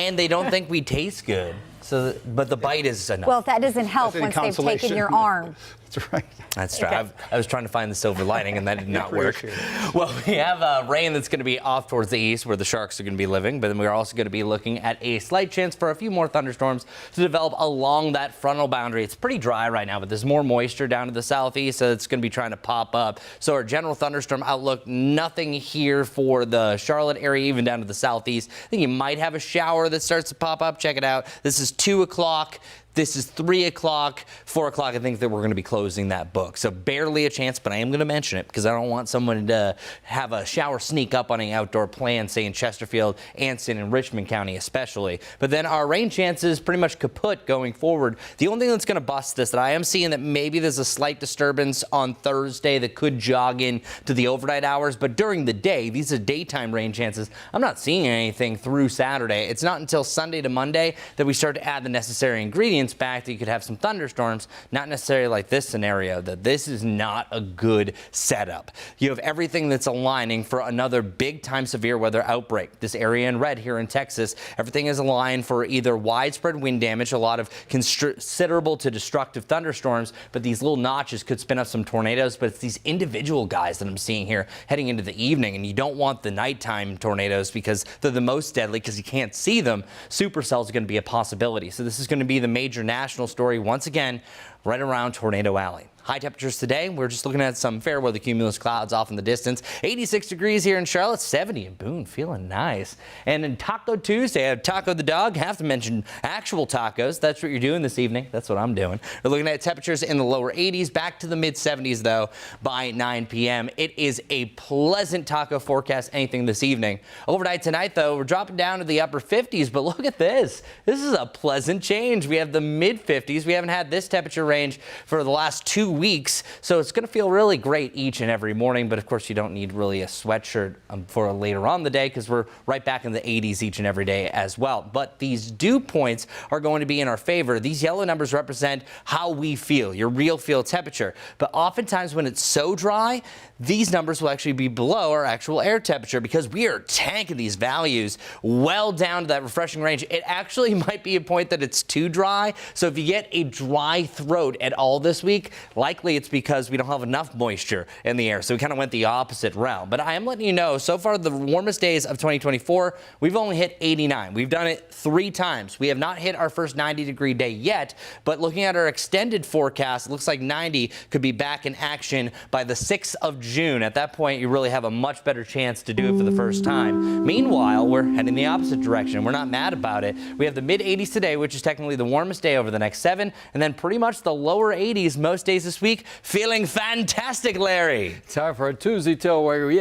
And they don't think we taste good. So, but the bite is enough. Well, that doesn't help once they've taken your arm. That's right. That's true. I was trying to find the silver lining, and that did not work. Well, we have rain that's going to be off towards the east, where the Sharks are going to be living, but then we're also going to be looking at a slight chance for a few more thunderstorms to develop along that frontal boundary. It's pretty dry right now, but there's more moisture down to the southeast, so it's going to be trying to pop up. So our general thunderstorm outlook, nothing here for the Charlotte area, even down to the southeast. I think you might have a shower that starts to pop up. Check it out. This is 2 o'clock. This is 3 o'clock, 4 o'clock. I think that we're going to be closing that book. So barely a chance, but I am going to mention it because I don't want someone to have a shower sneak up on an outdoor plan, say in Chesterfield, Anson, and Richmond County especially. But then our rain chances pretty much kaput going forward. The only thing that's going to bust this that I am seeing that maybe there's a slight disturbance on Thursday that could jog in to the overnight hours. But during the day, these are daytime rain chances. I'm not seeing anything through Saturday. It's not until Sunday to Monday that we start to add the necessary ingredients back that you could have some thunderstorms, not necessarily like this scenario, that this is not a good setup. You have everything that's aligning for another big time severe weather outbreak. This area in red here in Texas, everything is aligned for either widespread wind damage, a lot of considerable to destructive thunderstorms, but these little notches could spin up some tornadoes. But it's these individual guys that I'm seeing here heading into the evening, and you don't want the nighttime tornadoes because they're the most deadly because you can't see them. Supercells are going to be a possibility. So this is going to be the major national story once again right around Tornado Alley. High temperatures today. We're just looking at some fair weather cumulus clouds off in the distance. 86 degrees here in Charlotte, 70 in Boone, feeling nice. And in Taco Tuesday, I have Taco the dog. Have to mention actual tacos. That's what you're doing this evening. That's what I'm doing. We're looking at temperatures in the lower 80s, back to the mid 70s though by 9 p.m. It is a pleasant taco forecast anything this evening. Overnight tonight though, we're dropping down to the upper 50s, but look at this. This is a pleasant change. We have the mid 50s. We haven't had this temperature range for the last 2 weeks, so it's going to feel really great each and every morning. But of course, you don't need really a sweatshirt for later on the day because we're right back in the 80s each and every day as well. But these dew points are going to be in our favor. These yellow numbers represent how we feel, your real field temperature. But oftentimes when it's so dry, these numbers will actually be below our actual air temperature because we are tanking these values well down to that refreshing range. It actually might be a point that it's too dry. So if you get a dry throat at all this week, likely it's because we don't have enough moisture in the air. So we kind of went the opposite route. But I am letting you know, so far the warmest days of 2024, we've only hit 89. We've done it 3 times. We have not hit our first 90-degree day yet, but looking at our extended forecast, it looks like 90 could be back in action by the 6th of June. At that point, you really have a much better chance to do it for the first time. Meanwhile, we're heading the opposite direction. We're not mad about it. We have the mid 80s today, which is technically the warmest day over the next 7, and then pretty much the lower 80s most days this week. Feeling fantastic, Larry. Time for a Tuesday till where we